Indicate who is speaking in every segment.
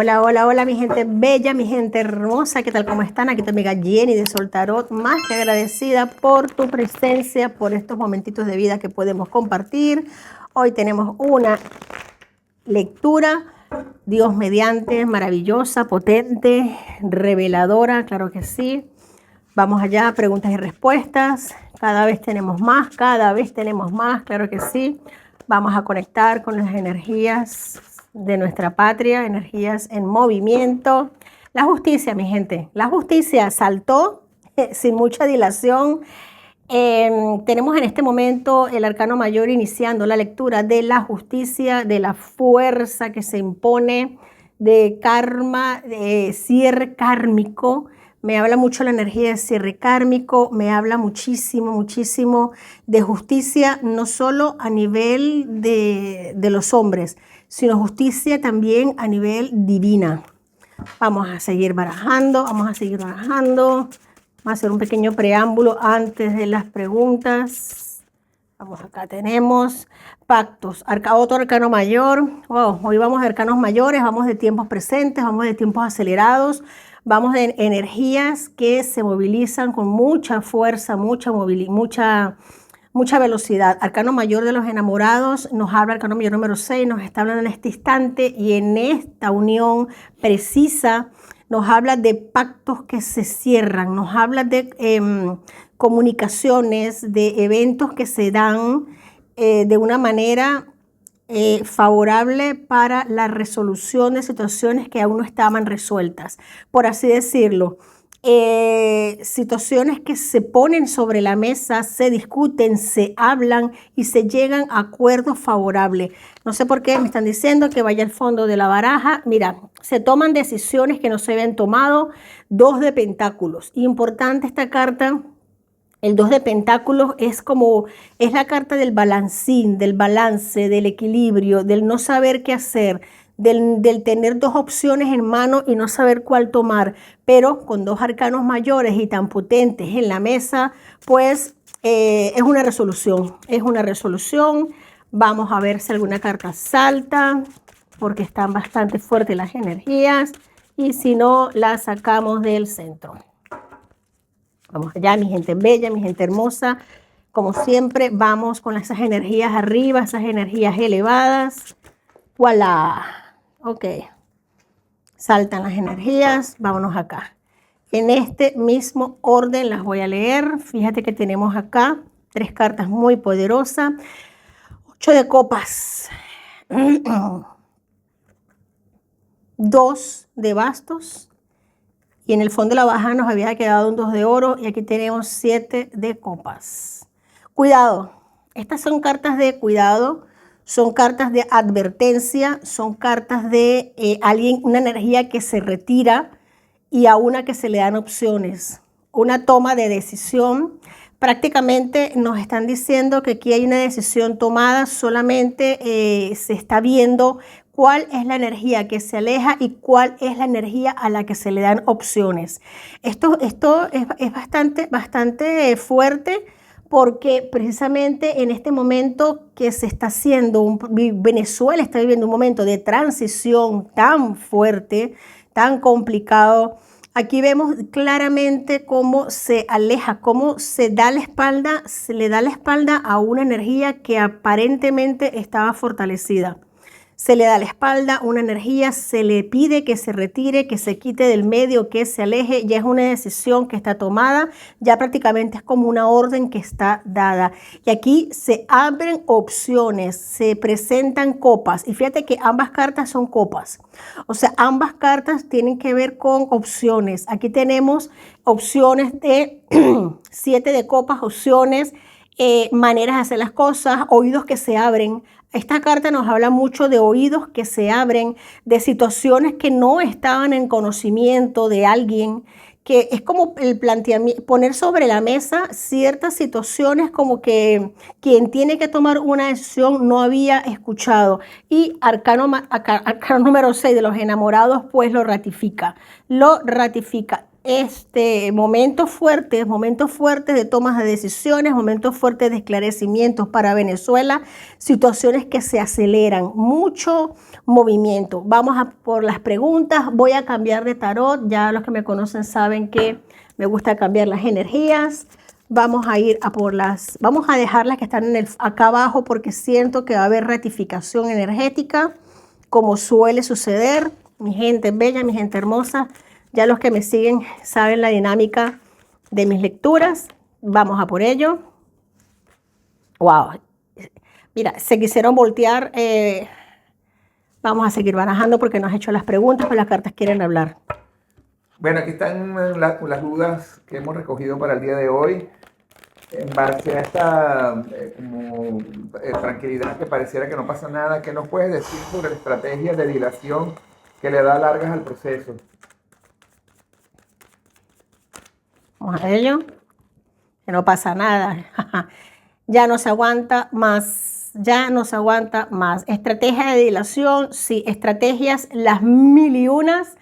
Speaker 1: Hola, hola, hola, mi gente bella, mi gente hermosa, ¿qué tal? ¿Cómo están? Aquí tu amiga Jenny de Sol Tarot, más que agradecida por tu presencia, por estos momentitos de vida que podemos compartir. Hoy tenemos una lectura, Dios mediante, maravillosa, potente, reveladora, claro que sí. Vamos allá, preguntas y respuestas. Cada vez tenemos más, claro que sí. Vamos a conectar con las energías de nuestra patria, energías en movimiento. La justicia, mi gente, la justicia saltó sin mucha dilación. Tenemos en este momento el arcano mayor iniciando la lectura de la justicia, de la fuerza que se impone, de karma, de cierre kármico. Me habla mucho la energía de cierre kármico, me habla muchísimo, muchísimo de justicia, no solo a nivel de los hombres, sino justicia también a nivel divina. Vamos a seguir barajando, vamos a seguir barajando. Vamos a hacer un pequeño preámbulo antes de las preguntas. Vamos, acá tenemos pactos, otro arcano mayor. Wow, hoy vamos de arcanos mayores, vamos de tiempos presentes, vamos de tiempos acelerados, vamos de energías que se movilizan con mucha fuerza, mucha velocidad. Arcano mayor de los enamorados, nos habla arcano mayor número 6, nos está hablando en este instante y en esta unión precisa. Nos habla de pactos que se cierran, nos habla de comunicaciones, de eventos que se dan de una manera favorable para la resolución de situaciones que aún no estaban resueltas, por así decirlo. Situaciones que se ponen sobre la mesa, se discuten, se hablan y se llegan a acuerdos favorables. No sé por qué me están diciendo que vaya al fondo de la baraja. Mira, se toman decisiones que no se habían tomado. 2 de pentáculos. Importante esta carta. El 2 de pentáculos es la carta del balancín, del balance, del equilibrio, del no saber qué hacer, del tener 2 opciones en mano y no saber cuál tomar, pero con 2 arcanos mayores y tan potentes en la mesa, pues es una resolución, Vamos a ver si alguna carta salta, porque están bastante fuertes las energías, y si no, la sacamos del centro. Vamos allá, mi gente bella, mi gente hermosa. Como siempre, vamos con esas energías arriba, esas energías elevadas. ¡Voilá! Ok. Saltan las energías. Vámonos acá. En este mismo orden las voy a leer. Fíjate que tenemos acá 3 cartas muy poderosas. 8 de copas. 2 de bastos. Y en el fondo de la baja nos había quedado un 2 de oro y aquí tenemos 7 de copas. Cuidado, estas son cartas de cuidado, son cartas de advertencia, son cartas de una energía que se retira y a una que se le dan opciones, una toma de decisión. Prácticamente nos están diciendo que aquí hay una decisión tomada, solamente se está viendo cuál es la energía que se aleja y cuál es la energía a la que se le dan opciones. Esto es bastante fuerte, porque precisamente en este momento que se está haciendo, Venezuela está viviendo un momento de transición tan fuerte, tan complicado. Aquí vemos claramente cómo se aleja, cómo se le da la espalda a una energía que aparentemente estaba fortalecida. Se le da la espalda, una energía, se le pide que se retire, que se quite del medio, que se aleje. Ya es una decisión que está tomada, ya prácticamente es como una orden que está dada. Y aquí se abren opciones, se presentan copas. Y fíjate que ambas cartas son copas. O sea, ambas cartas tienen que ver con opciones. Aquí tenemos opciones de 7 de copas, opciones, maneras de hacer las cosas, oídos que se abren. Esta carta nos habla mucho de oídos que se abren, de situaciones que no estaban en conocimiento de alguien, que es como el planteamiento, poner sobre la mesa ciertas situaciones como que quien tiene que tomar una decisión no había escuchado. Y arcano número 6 de los enamorados pues lo ratifica. momentos fuertes de tomas de decisiones, momentos fuertes de esclarecimientos para Venezuela, situaciones que se aceleran, mucho movimiento. Vamos a por las preguntas, voy a cambiar de tarot, ya los que me conocen saben que me gusta cambiar las energías. Vamos a ir a por vamos a dejar las que están acá abajo porque siento que va a haber ratificación energética, como suele suceder. Mi gente bella, mi gente hermosa, ya los que me siguen saben la dinámica de mis lecturas. Vamos a por ello. Wow. Mira, se quisieron voltear. Vamos a seguir barajando porque no has hecho las preguntas, pero las cartas quieren hablar.
Speaker 2: Bueno, aquí están las dudas que hemos recogido para el día de hoy. En base a esta tranquilidad que pareciera que no pasa nada, ¿qué nos puedes decir sobre la estrategia de dilación que le da largas al proceso?
Speaker 1: Vamos a ello. Que no pasa nada. Ya no se aguanta más. Ya no se aguanta más. Estrategia de dilación, sí, estrategias, las mil y unas.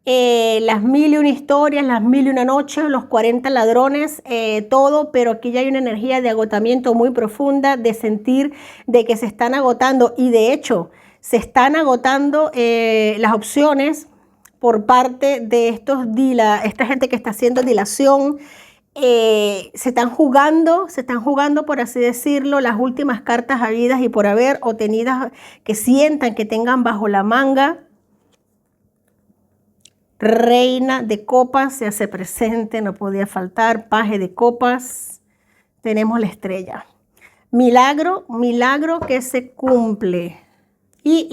Speaker 1: Las mil y una historias, las mil y una noches, los 40 ladrones, todo, pero aquí ya hay una energía de agotamiento muy profunda, de sentir de que se están agotando y de hecho se están agotando las opciones por parte de esta gente que está haciendo dilación. Se están jugando, por así decirlo, las últimas cartas habidas y por haber o tenidas que sientan que tengan bajo la manga. Reina de copas se hace presente, no podía faltar. Paje de copas, tenemos la estrella. Milagro que se cumple. Y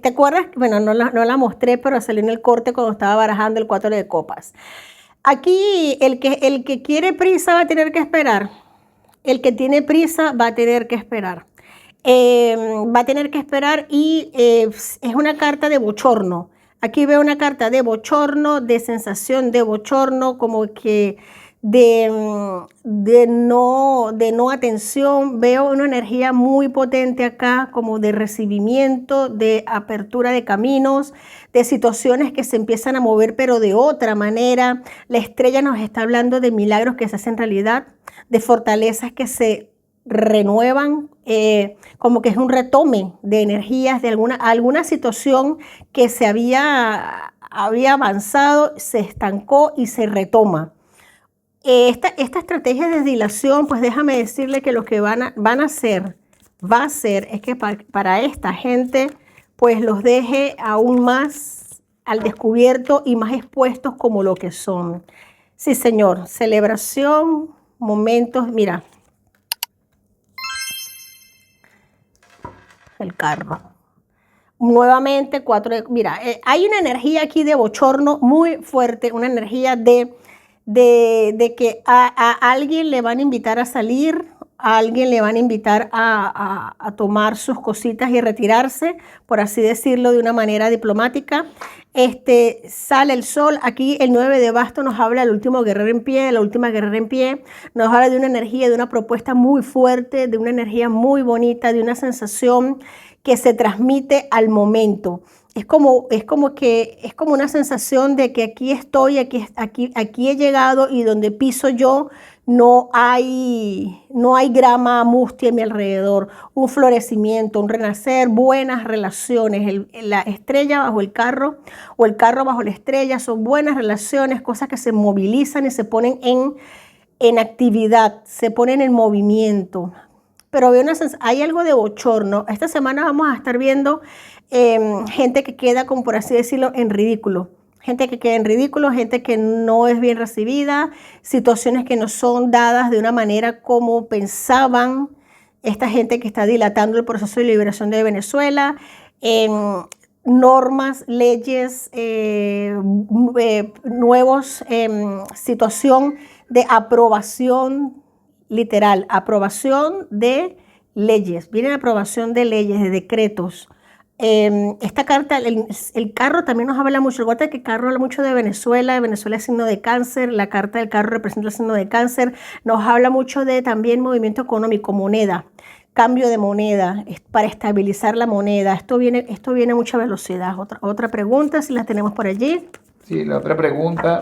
Speaker 1: ¿te acuerdas? Bueno, no la mostré, pero salió en el corte cuando estaba barajando el 4 de copas. Aquí el que quiere prisa va a tener que esperar. El que tiene prisa va a tener que esperar. Va a tener que esperar y es una carta de bochorno. Aquí veo una carta de bochorno, de sensación de bochorno, como que de no atención. Veo una energía muy potente acá, como de recibimiento, de apertura de caminos, de situaciones que se empiezan a mover, pero de otra manera. La estrella nos está hablando de milagros que se hacen realidad, de fortalezas que se renuevan, como que es un retome de energías de alguna situación que se había avanzado, se estancó y se retoma. Esta estrategia de dilación, pues déjame decirle que lo que va a hacer es que para esta gente, pues los deje aún más al descubierto y más expuestos como lo que son. Sí, señor, celebración, momentos, mira. El carro. Nuevamente, mira, hay una energía aquí de bochorno muy fuerte, una energía de que a alguien le van a invitar a salir, a alguien le van a invitar a tomar sus cositas y retirarse, por así decirlo, de una manera diplomática. Sale el sol. Aquí el 9 de bastos nos habla del último guerrero en pie, de la última guerrera en pie. Nos habla de una energía, de una propuesta muy fuerte, de una energía muy bonita, de una sensación que se transmite al momento. Es como una sensación de que aquí estoy, aquí he llegado y donde piso yo no hay grama mustia a mi alrededor, un florecimiento, un renacer, buenas relaciones. La estrella bajo el carro o el carro bajo la estrella son buenas relaciones, cosas que se movilizan y se ponen en actividad, se ponen en movimiento. Pero hay algo de bochorno. Esta semana vamos a estar viendo gente que queda, como por así decirlo, en ridículo. Gente que queda en ridículo, gente que no es bien recibida, situaciones que no son dadas de una manera como pensaban esta gente que está dilatando el proceso de liberación de Venezuela. Normas, leyes, nuevos, situación de aprobación. Literal, aprobación de leyes. Viene aprobación de leyes, de decretos. Esta carta, el carro también nos habla mucho. Recuerda que el carro habla mucho de Venezuela. Venezuela es signo de cáncer. La carta del carro representa el signo de cáncer. Nos habla mucho de también movimiento económico, moneda, cambio de moneda, para estabilizar la moneda. Esto viene a mucha velocidad. Otra pregunta, si la tenemos por allí.
Speaker 2: Sí, la otra pregunta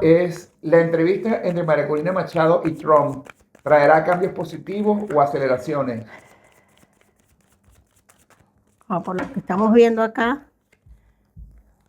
Speaker 2: es la entrevista entre María Corina Machado y Trump. ¿Traerá cambios positivos o aceleraciones?
Speaker 1: Por lo que estamos viendo acá.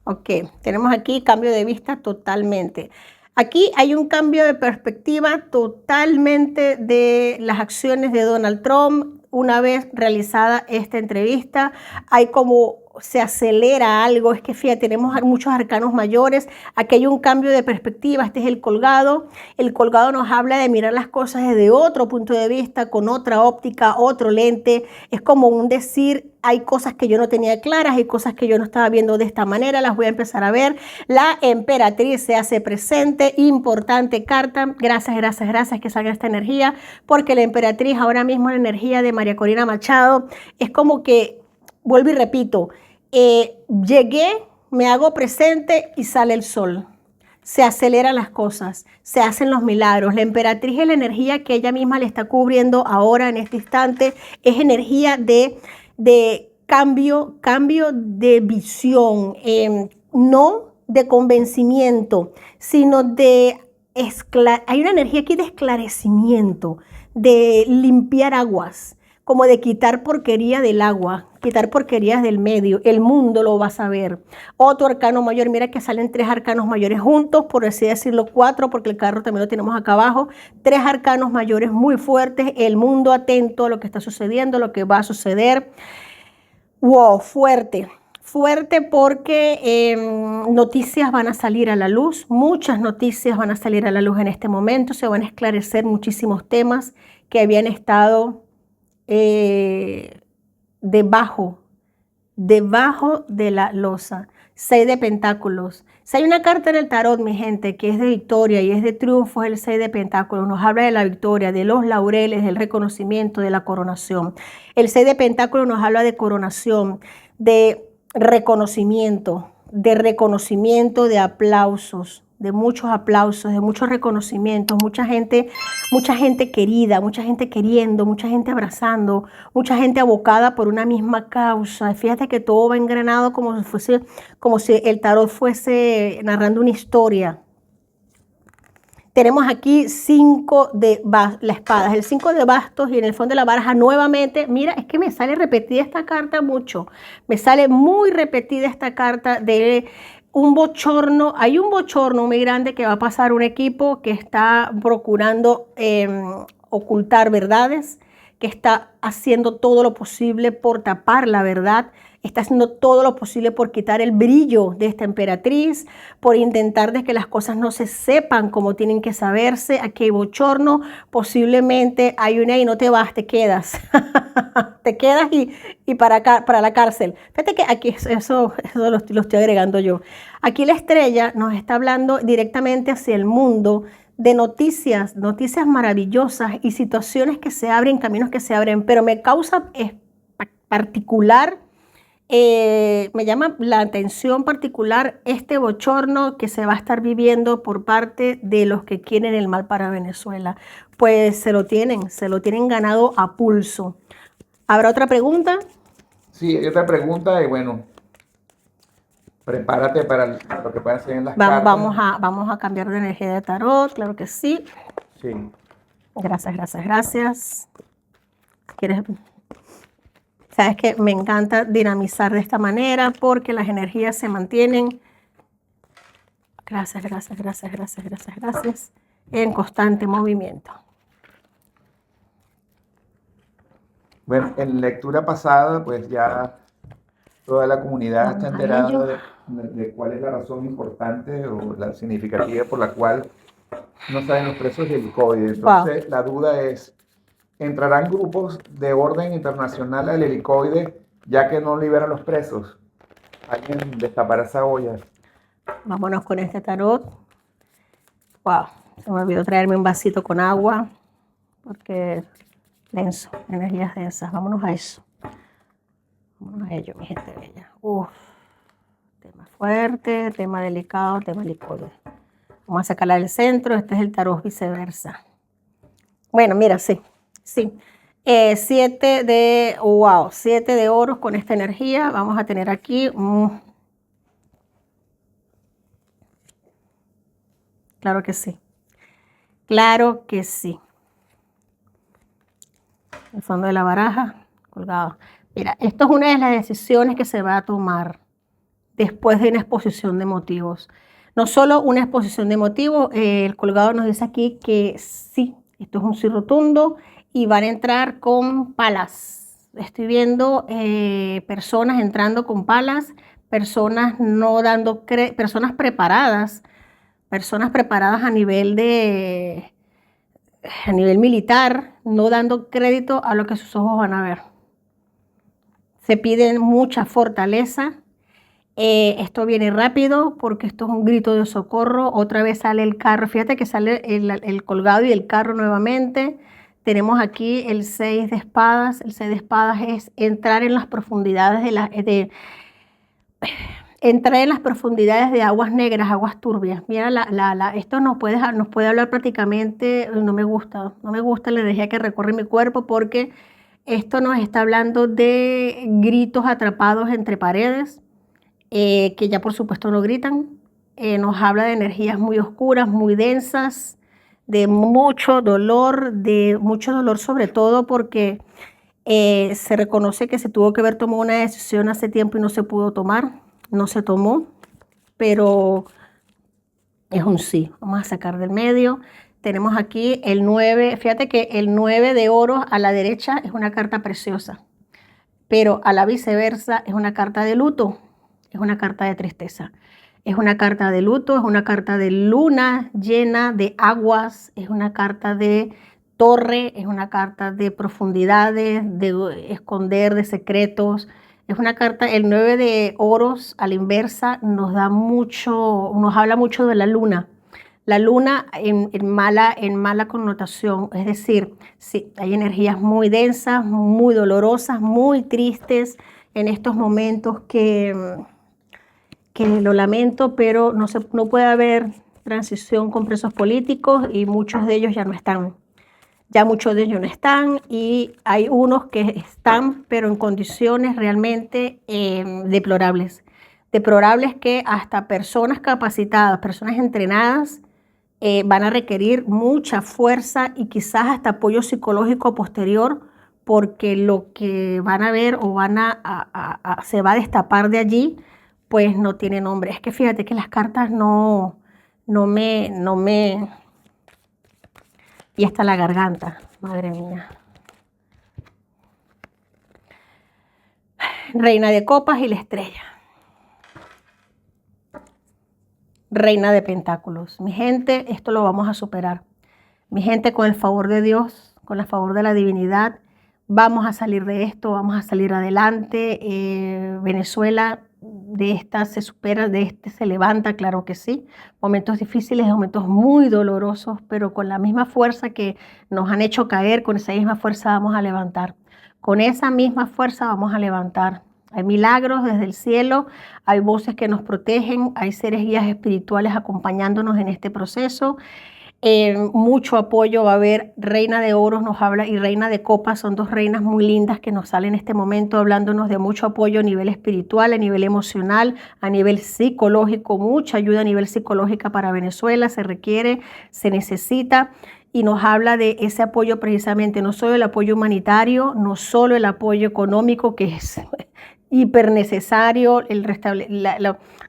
Speaker 1: Ok, tenemos aquí cambio de vista totalmente. Aquí hay un cambio de perspectiva totalmente de las acciones de Donald Trump. Una vez realizada esta entrevista, hay como se acelera algo. Es que fíjate, tenemos muchos arcanos mayores. Aquí hay un cambio de perspectiva. Este es el colgado. El colgado nos habla de mirar las cosas desde otro punto de vista, con otra óptica, otro lente. Es como un decir, hay cosas que yo no tenía claras, hay cosas que yo no estaba viendo de esta manera, las voy a empezar a ver. La emperatriz se hace presente, importante carta. Gracias, gracias, gracias que salga esta energía, porque la emperatriz ahora mismo, la energía de María Corina Machado, es como que, vuelvo y repito, llegué, me hago presente y sale el sol. Se aceleran las cosas, se hacen los milagros. La emperatriz es la energía que ella misma le está cubriendo ahora en este instante, es energía de cambio de visión, no de convencimiento, sino hay una energía aquí de esclarecimiento, de limpiar aguas, como de quitar porquería del agua, quitar porquerías del medio. El mundo lo va a saber. Otro arcano mayor, mira que salen 3 arcanos mayores juntos, por así decirlo 4, porque el carro también lo tenemos acá abajo. 3 arcanos mayores muy fuertes, el mundo atento a lo que está sucediendo, lo que va a suceder. Wow, fuerte. Fuerte porque noticias van a salir a la luz, muchas noticias van a salir a la luz en este momento, se van a esclarecer muchísimos temas que habían estado debajo de la losa. 6 de pentáculos. Si hay una carta en el tarot, mi gente, que es de victoria y es de triunfo, es el 6 de pentáculos. Nos habla de la victoria, de los laureles, del reconocimiento, de la coronación. El 6 de pentáculos nos habla de coronación, de reconocimiento, de aplausos, de muchos aplausos, de muchos reconocimientos, mucha gente querida, mucha gente queriendo, mucha gente abrazando, mucha gente abocada por una misma causa. Fíjate que todo va engranado como si el tarot fuese narrando una historia. Tenemos aquí 5 de la espada, el 5 de bastos y en el fondo de la baraja nuevamente. Mira, es que me sale repetida esta carta mucho. Me sale muy repetida esta carta de un bochorno. Hay un bochorno muy grande que va a pasar un equipo que está procurando ocultar verdades, que está haciendo todo lo posible por tapar la verdad, está haciendo todo lo posible por quitar el brillo de esta emperatriz, por intentar de que las cosas no se sepan como tienen que saberse. Aquí hay bochorno, posiblemente hay una y no te vas, te quedas. Te quedas y para la cárcel. Fíjate que aquí eso lo estoy agregando yo. Aquí la estrella nos está hablando directamente hacia el mundo, de noticias maravillosas y situaciones que se abren, caminos que se abren, pero me causa particular, me llama la atención particular este bochorno que se va a estar viviendo por parte de los que quieren el mal para Venezuela. Pues se lo tienen ganado a pulso. ¿Habrá otra pregunta?
Speaker 2: Sí, hay otra pregunta y bueno, prepárate para lo que puedan hacer en las cartas.
Speaker 1: Vamos a cambiar de energía de tarot, claro que sí.
Speaker 2: Sí.
Speaker 1: Gracias, gracias, gracias. Sabes que me encanta dinamizar de esta manera porque las energías se mantienen. Gracias, gracias, gracias, gracias, gracias, gracias. En constante movimiento.
Speaker 2: Bueno, en lectura pasada, pues ya toda la comunidad está enterada de cuál es la razón importante o la significativa por la cual no salen los presos del helicoide. Entonces, la duda es, ¿entrarán grupos de orden internacional al helicoide ya que no liberan los presos? ¿Alguien destapará esa olla?
Speaker 1: Vámonos con este tarot. Wow, se me olvidó traerme un vasito con agua porque denso, energías densas. Vámonos a eso. Vámonos a ello, mi gente bella. Tema fuerte, tema delicado, tema helicoide. Vamos a sacarla del centro. Este es el tarot viceversa. Bueno, mira, sí. 7 de oros con esta energía. Vamos a tener aquí Claro que sí. Claro que sí. El fondo de la baraja, colgado. Mira, esto es una de las decisiones que se va a tomar después de una exposición de motivos. No solo una exposición de motivos, el colgado nos dice aquí que sí, esto es un sí rotundo y van a entrar con palas. Estoy viendo personas entrando con palas, personas no dando personas preparadas a nivel militar, no dando crédito a lo que sus ojos van a ver. Se pide mucha fortaleza. Esto viene rápido porque esto es un grito de socorro. Otra vez sale el carro. Fíjate que sale el colgado y el carro nuevamente. Tenemos aquí el 6 de espadas. El 6 de espadas es entrar en las profundidades entrar en las profundidades de aguas negras, aguas turbias. Mira, esto nos puede hablar prácticamente, no me gusta la energía que recorre mi cuerpo porque esto nos está hablando de gritos atrapados entre paredes, que ya por supuesto no gritan. Nos habla de energías muy oscuras, muy densas, de mucho dolor sobre todo porque se reconoce que se tuvo que haber tomado una decisión hace tiempo y no se pudo tomar, no se tomó, pero es un sí. Vamos a sacar del medio. Tenemos aquí el 9. Fíjate que el 9 de oros a la derecha es una carta preciosa, pero a la viceversa es una carta de luto, es una carta de tristeza. Es una carta de luto, es una carta de luna llena de aguas, es una carta de torre, es una carta de profundidades, de esconder, de secretos. Es una carta, el 9 de oros a la inversa nos habla mucho de la luna. La luna en mala connotación, es decir, sí, hay energías muy densas, muy dolorosas, muy tristes en estos momentos que lo lamento, pero no puede haber transición con presos políticos y muchos de ellos ya no están. Ya muchos de ellos no están y hay unos que están, pero en condiciones realmente deplorables. Deplorables que hasta personas capacitadas, personas entrenadas, van a requerir mucha fuerza y quizás hasta apoyo psicológico posterior porque lo que van a ver o se va a destapar de allí, pues no tiene nombre. Es que fíjate que las cartas no me... Y hasta la garganta, madre mía. Reina de copas y la estrella. Reina de pentáculos. Mi gente, esto lo vamos a superar. Mi gente, con el favor de Dios, con el favor de la divinidad, vamos a salir de esto, vamos a salir adelante. Venezuela de esta se supera, de este se levanta, claro que sí. Momentos difíciles, momentos muy dolorosos, pero con la misma fuerza que nos han hecho caer, con esa misma fuerza vamos a levantar. Con esa misma fuerza vamos a levantar. Hay milagros desde el cielo, hay voces que nos protegen, hay seres guías espirituales acompañándonos en este proceso. Mucho apoyo va a haber. Reina de oros nos habla y reina de copas son dos reinas muy lindas que nos salen en este momento hablándonos de mucho apoyo a nivel espiritual, a nivel emocional, a nivel psicológico, mucha ayuda a nivel psicológica para Venezuela se requiere, se necesita. Y nos habla de ese apoyo precisamente, no solo el apoyo humanitario, no solo el apoyo económico, que es hiper necesario,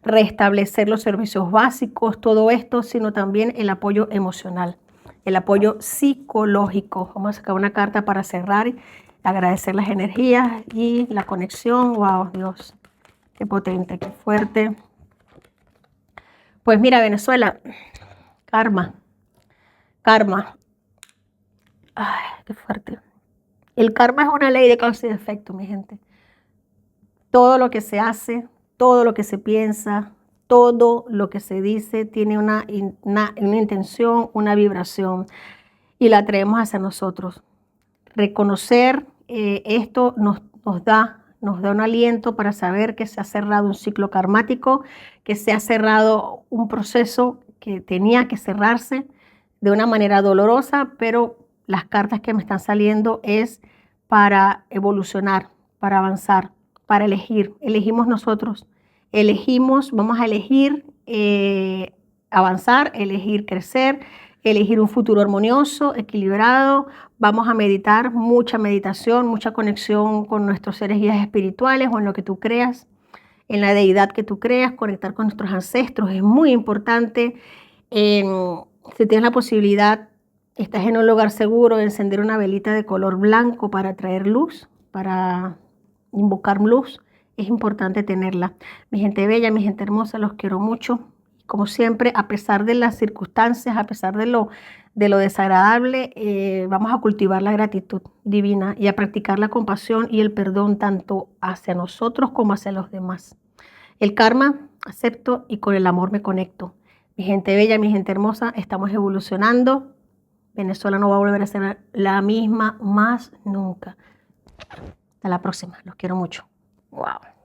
Speaker 1: restablecer los servicios básicos, todo esto, sino también el apoyo emocional, el apoyo psicológico. Vamos a sacar una carta para cerrar, agradecer las energías y la conexión. Wow, Dios, qué potente, qué fuerte. Pues mira, Venezuela, karma. Ay, qué fuerte. El karma es una ley de causa y efecto, mi gente. Todo lo que se hace, todo lo que se piensa, todo lo que se dice tiene una intención, una vibración y la traemos hacia nosotros. Reconocer esto nos da un aliento para saber que se ha cerrado un ciclo karmático, que se ha cerrado un proceso que tenía que cerrarse de una manera dolorosa, pero las cartas que me están saliendo es para evolucionar, para avanzar, para elegir. Elegimos nosotros, vamos a elegir avanzar, elegir crecer, elegir un futuro armonioso, equilibrado. Vamos a meditar, mucha meditación, mucha conexión con nuestros seres guías espirituales o en lo que tú creas, en la deidad que tú creas, conectar con nuestros ancestros. Es muy importante. Si tienes la posibilidad, estás en un lugar seguro, encender una velita de color blanco para traer luz, para invocar luz. Es importante tenerla. Mi gente bella, mi gente hermosa, los quiero mucho. Como siempre, a pesar de las circunstancias, a pesar de lo desagradable, vamos a cultivar la gratitud divina y a practicar la compasión y el perdón tanto hacia nosotros como hacia los demás. El karma acepto y con el amor me conecto. Mi gente bella, mi gente hermosa, estamos evolucionando. Venezuela no va a volver a ser la misma más nunca. Hasta la próxima. Los quiero mucho. Wow.